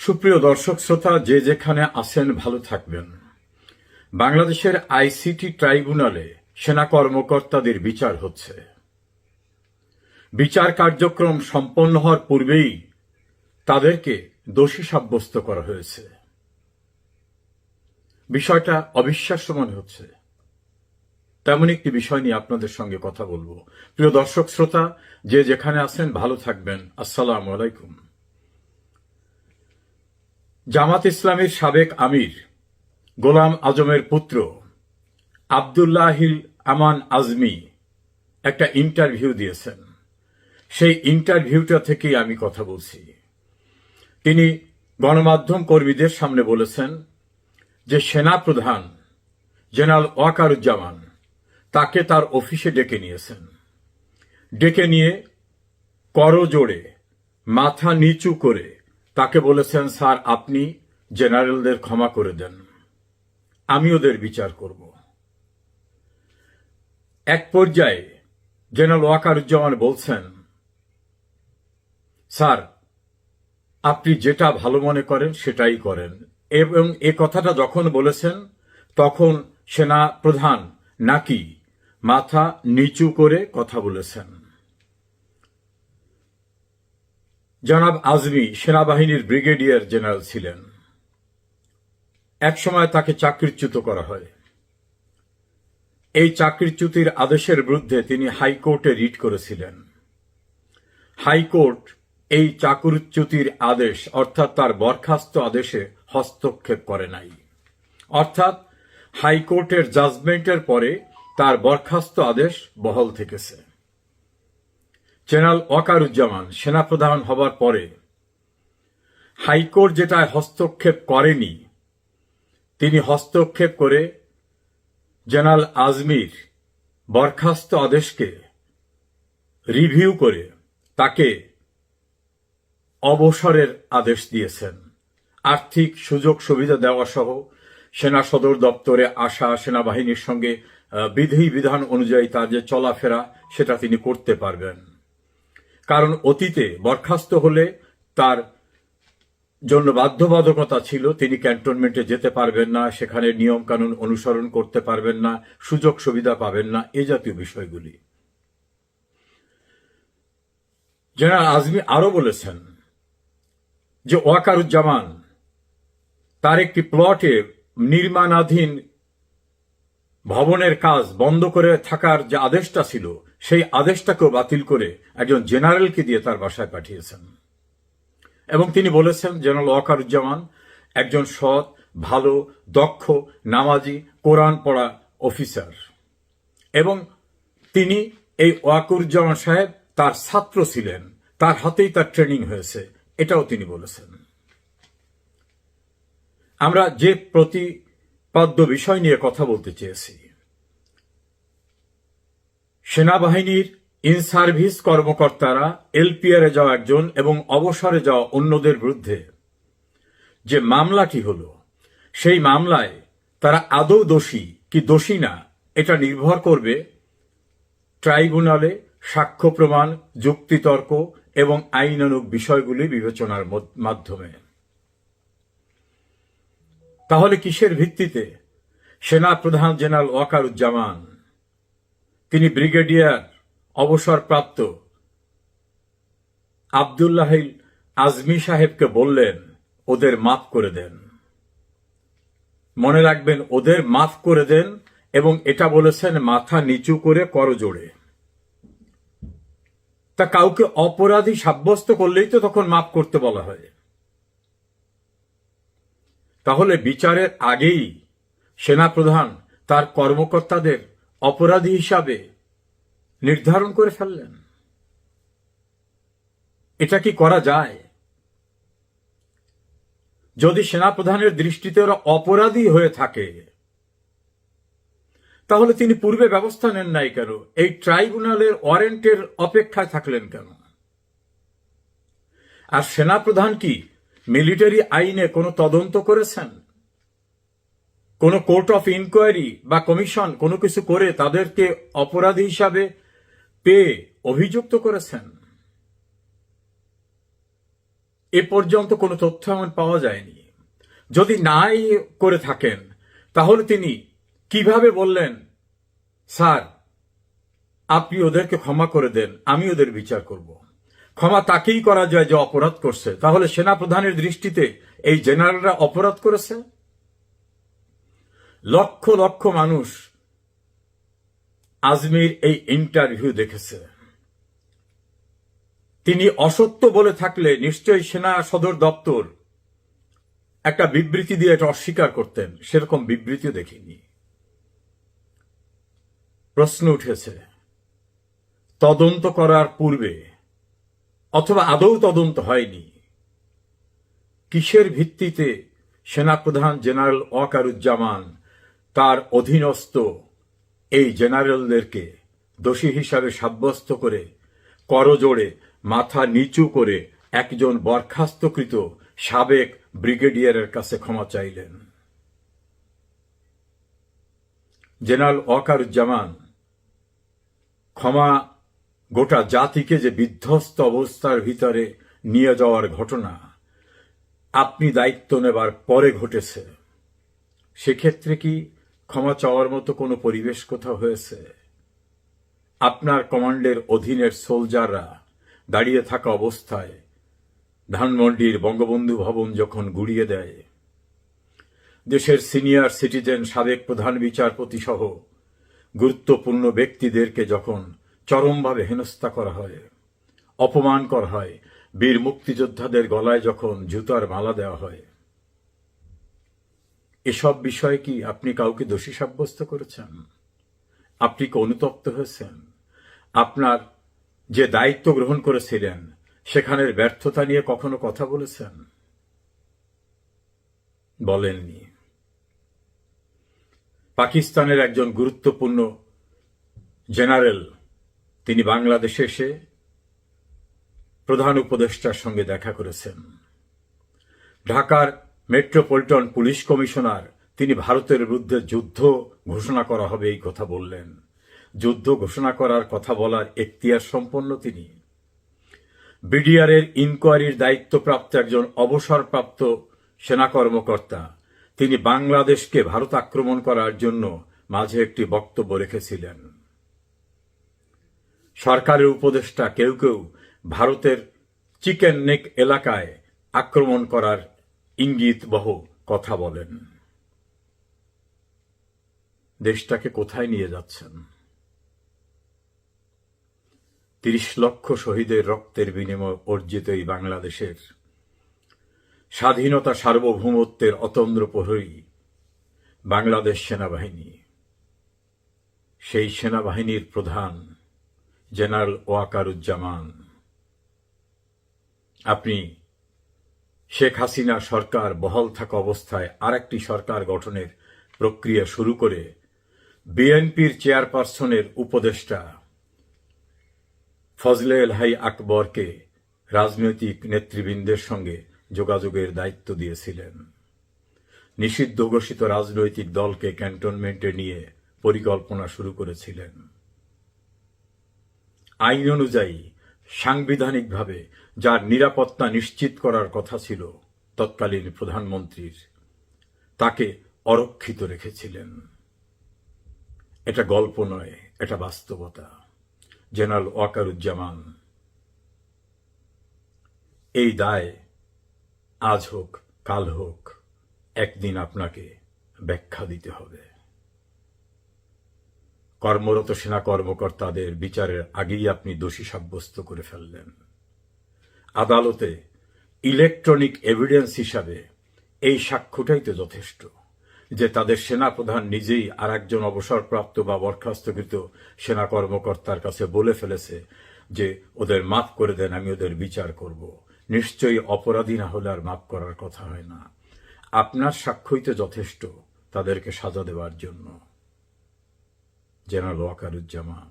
সুপ্রিয় দর্শক শ্রোতা, যে যেখানে আছেন ভালো থাকবেন। বাংলাদেশের আইসিটি ট্রাইব্যুনালে সেনা কর্মকর্তাদের বিচার হচ্ছে। বিচার কার্যক্রম সম্পন্ন হওয়ার পূর্বেই তাদেরকে দোষী সাব্যস্ত করা হয়েছে। বিষয়টা অবিশ্বাস্য মনে হচ্ছে। তেমন একটি বিষয় নিয়ে আপনাদের সঙ্গে কথা বলবো। প্রিয় দর্শক শ্রোতা, যে যেখানে আছেন ভালো থাকবেন। আসসালামু আলাইকুম। জামাত ইসলামীর সাবেক আমির গোলাম আজমের পুত্র আব্দুল্লাহিল আমান আজমি একটা ইন্টারভিউ দিয়েছেন। সেই ইন্টারভিউটা থেকেই আমি কথা বলছি। তিনি গণমাধ্যম কর্মীদের সামনে বলেছেন যে সেনাপ্রধান জেনারেল ওয়াকারুজ্জামান তাকে তার অফিসে ডেকে নিয়েছেন। ডেকে নিয়ে করজোড়ে মাথা নিচু করে তাকে বলেছেন, স্যার, আপনি জেনারেলদের ক্ষমা করে দেন, আমি ওদের বিচার করব। এক পর্যায়ে জেনারেল ওয়াকারুজ্জামান বলছেন, স্যার, আপনি যেটা ভালো মনে করেন সেটাই করেন। এবং এ কথাটা যখন বলেছেন তখন সেনা প্রধান নাকি মাথা নিচু করে কথা বলেছেন। জনাব আজমি সেনাবাহিনীর ব্রিগেডিয়ার জেনারেল ছিলেন। একসময় তাকে চাকরিচ্যুত করা হয়। এই চাকরিচ্যুতির আদেশের বিরুদ্ধে তিনি হাইকোর্টে রিট করেছিলেন। হাইকোর্ট এই চাকরিচ্যুতির আদেশ অর্থাৎ তার বরখাস্ত আদেশে হস্তক্ষেপ করে নাই। অর্থাৎ হাইকোর্টের জাজমেন্টের পরে তার বরখাস্ত আদেশ বহাল থেকেছে। জেনারেল ওয়াকারুজ্জামান সেনাপ্রধান হবার পরে হাইকোর্ট যেটা হস্তক্ষেপ করেনি, তিনি হস্তক্ষেপ করে জেনারেল আজমির বরখাস্ত আদেশকে রিভিউ করে তাকে অবসরের আদেশ দিয়েছেন। আর্থিক সুযোগ সুবিধা দেওয়া সহ সেনা সদর দপ্তরে আসা, সেনাবাহিনীর সঙ্গে বিধি বিধান অনুযায়ী তার যে চলাফেরা সেটা তিনি করতে পারবেন। কারণ অতীতে বরখাস্ত হলে তার জন্য বাধ্যবাধকতা ছিল, তিনি ক্যান্টনমেন্টে যেতে পারবেন না, সেখানে নিয়ম কানুন অনুসরণ করতে পারবেন না, সুযোগ সুবিধা পাবেন না, এ জাতীয় বিষয়গুলি। জেনারেল আজমি আরো বলেছেন যে ওয়াকারুজ্জামান তার একটি প্লটে নির্মাণাধীন ভবনের কাজ বন্ধ করে থাকার যে আদেশটা ছিল সেই আদেশটাকেও বাতিল করে একজন জেনারেলকে দিয়ে তার বাসায় পাঠিয়েছেন। এবং তিনি বলেছেন জেনারেল ওয়াকারুজ্জামান একজন সৎ, ভালো, দক্ষ, নামাজি, কোরআন পড়া অফিসার। এবং তিনি এই ওয়াকারুজ্জামান সাহেব তার ছাত্র ছিলেন, তার হাতেই তার ট্রেনিং হয়েছে, এটাও তিনি বলেছেন। আমরা যে প্রতিপাদ্য বিষয় নিয়ে কথা বলতে চেয়েছি, সেনাবাহিনীর ইন সার্ভিস কর্মকর্তারা এলপিআরে যাওয়া একজন এবং অবসরে যাওয়া অন্যদের বিরুদ্ধে যে মামলাটি হল, সেই মামলায় তারা আদৌ দোষী কি দোষী না এটা নির্ভর করবে ট্রাইব্যুনালে সাক্ষ্য প্রমাণ, যুক্তিতর্ক এবং আইনানুগ বিষয়গুলি বিবেচনার মাধ্যমে। তাহলে কিসের ভিত্তিতে সেনা প্রধান জেনারেল ওয়াকারুজ্জামান তিনি ব্রিগেডিয়ার অবসরপ্রাপ্ত আব্দুল্লাহিল আজমি সাহেবকে বললেন ওদের মাফ করে দেন? মনে রাখবেন, ওদের মাফ করে দেন, এবং এটা বলেছেন মাথা নিচু করে করজোড়ে। তা কাউকে অপরাধী সাব্যস্ত করলেই তো তখন মাফ করতে বলা হয়। তাহলে বিচারের আগেই সেনাপ্রধান তার কর্মকর্তাদের অপরাধী হিসাবে নির্ধারণ করে ফেললেন। এটা কি করা যায়? যদি সেনাপ্রধানের দৃষ্টিতে ওরা অপরাধী হয়ে থাকে, তাহলে তিনি পূর্বে ব্যবস্থা নেন নাই কেন? এই ট্রাইব্যুনালের ওয়ারেন্টের অপেক্ষায় থাকলেন কেন? আর সেনাপ্রধান কি মিলিটারি আইনে কোনো তদন্ত করেছেন? কোনো কোর্ট অফ ইনকোয়ারি বা কমিশন কোনো কিছু করে তাদেরকে অপরাধী হিসাবে পেয়ে অভিযুক্ত করেছেন? এ পর্যন্ত কোনো তথ্য এমন পাওয়া যায়নি। যদি নাই করে থাকেন তাহলে তিনি কিভাবে বললেন, স্যার আপনি ওদেরকে ক্ষমা করে দেন, আমি ওদের বিচার করব? ক্ষমা তাকেই করা যায় যে অপরাধ করছে। তাহলে সেনাপ্রধানের দৃষ্টিতে এই জেনারেলরা অপরাধ করেছে? লক্ষ লক্ষ মানুষ আজমির এই ইন্টারভিউ দেখেছে। তিনি অসত্য বলে থাকলে নিশ্চয়ই সেনা সদর দপ্তর একটা বিবৃতি দিয়ে এটা অস্বীকার করতেন। সেরকম বিবৃতিও দেখিনি। প্রশ্ন উঠেছে, তদন্ত করার পূর্বে অথবা আদৌ তদন্ত হয়নি, কিসের ভিত্তিতে সেনাপ্রধান জেনারেল ওয়াকারুজ্জামান তার অধীনস্থ এই জেনারেলদেরকে দোষী হিসাবে সাব্যস্ত করে করজোড়ে মাথা নিচু করে একজন বরখাস্তকৃত সাবেক ব্রিগেডিয়ারের কাছে ক্ষমা চাইলেন? জেনারেল ওয়াকারুজ্জামান ক্ষমা গোটা জাতিকে যে বিধ্বস্ত অবস্থার ভিতরে নিয়ে যাওয়ার ঘটনা আপনি দায়িত্ব নেবার পরে ঘটেছে, সেক্ষেত্রে কি ক্ষমা চাওয়ার মতো কোনো পরিবেশ কোথাও হয়েছে? আপনার কমান্ডের অধীনের সোলজাররা দাঁড়িয়ে থাকা অবস্থায় ধানমন্ডির বঙ্গবন্ধু ভবন যখন গুড়িয়ে দেয়, দেশের সিনিয়র সিটিজেন সাবেক প্রধান বিচারপতি সহ গুরুত্বপূর্ণ ব্যক্তিদেরকে যখন চরমভাবে হেনস্থা করা হয়, অপমান করা হয়, বীর মুক্তিযোদ্ধাদের গলায় যখন জুতার মালা দেওয়া হয়, এসব বিষয়ে কি আপনি কাউকে দোষী সাব্যস্ত করেছেন? আপনি কি অনুতপ্ত হয়েছেন? আপনার যে দায়িত্ব গ্রহণ করেছিলেন সেখানের ব্যর্থতা নিয়ে কখনো কথা বলেছেন? বলেননি। পাকিস্তানের একজন গুরুত্বপূর্ণ জেনারেল তিনি বাংলাদেশে এসে প্রধান উপদেষ্টার সঙ্গে দেখা করেছেন। ঢাকার মেট্রোপলিটন পুলিশ কমিশনার তিনি ভারতের বিরুদ্ধে যুদ্ধ ঘোষণা করা হবে এই কথা বললেন। যুদ্ধ ঘোষণা করার কথা বলার এখতিয়ার সম্পন্ন তিনি। বিডিআরের ইনকোয়ারির দায়িত্বপ্রাপ্ত একজন অবসরপ্রাপ্ত সেনা কর্মকর্তা তিনি বাংলাদেশকে ভারত আক্রমণ করার জন্য মাঝে একটি বক্তব্য রেখেছিলেন। সরকারের উপদেষ্টা কেউ কেউ ভারতের চিকেন নেক এলাকায় আক্রমণ করার ইঙ্গিতবহ কথা বলেন। দেশটাকে কোথায় নিয়ে যাচ্ছেন? ৩০ লক্ষ শহীদের রক্তের বিনিময়ে অর্জিত এই বাংলাদেশের স্বাধীনতা সার্বভৌমত্বের অতন্দ্র প্রহরী বাংলাদেশ সেনাবাহিনী, সেই সেনাবাহিনীর প্রধান জেনারেল ওয়াকারুজ্জামান, আপনি শেখ হাসিনা সরকার বহাল থাকা অবস্থায় আরেকটি সরকার গঠনের প্রক্রিয়া শুরু করে বিএনপির চেয়ারপারসনের উপদেষ্টা ফজলে এলাহি আকবরকে রাজনৈতিক নেতৃবৃন্দের সঙ্গে যোগাযোগের দায়িত্ব দিয়েছিলেন। নিষিদ্ধ ঘোষিত রাজনৈতিক দলকে ক্যান্টনমেন্টে নিয়ে পরিকল্পনা শুরু করেছিলেন। আইন অনুযায়ী সাংবিধানিকভাবে যার নিরাপত্তা নিশ্চিত করার কথা ছিল তৎকালীন প্রধানমন্ত্রীর, তাকে অরক্ষিত রেখেছিলেন। এটা গল্প নয়, এটা বাস্তবতা। জেনারেল ওয়াকারুজ্জামান, এই দায় আজ হোক কাল হোক একদিন আপনাকে ব্যাখ্যা দিতে হবে। কর্মরত সেনা কর্মকর্তাদের বিচারের আগেই আপনি দোষী সাব্যস্ত করে ফেললেন। আদালতে ইলেকট্রনিক এভিডেন্স হিসাবে এই সাক্ষ্যটাই তো যথেষ্ট যে তাদের সেনাপ্রধান নিজেই আর একজন অবসরপ্রাপ্ত বা বরখাস্তকৃত সেনা কর্মকর্তার কাছে বলে ফেলেছে যে ওদের মাফ করে দেন, আমি ওদের বিচার করব। নিশ্চয়ই অপরাধী না হলে আর মাফ করার কথা হয় না। আপনার সাক্ষ্যই তো যথেষ্ট তাদেরকে সাজা দেওয়ার জন্য। জেনারেল ওয়াকারুজ্জামান।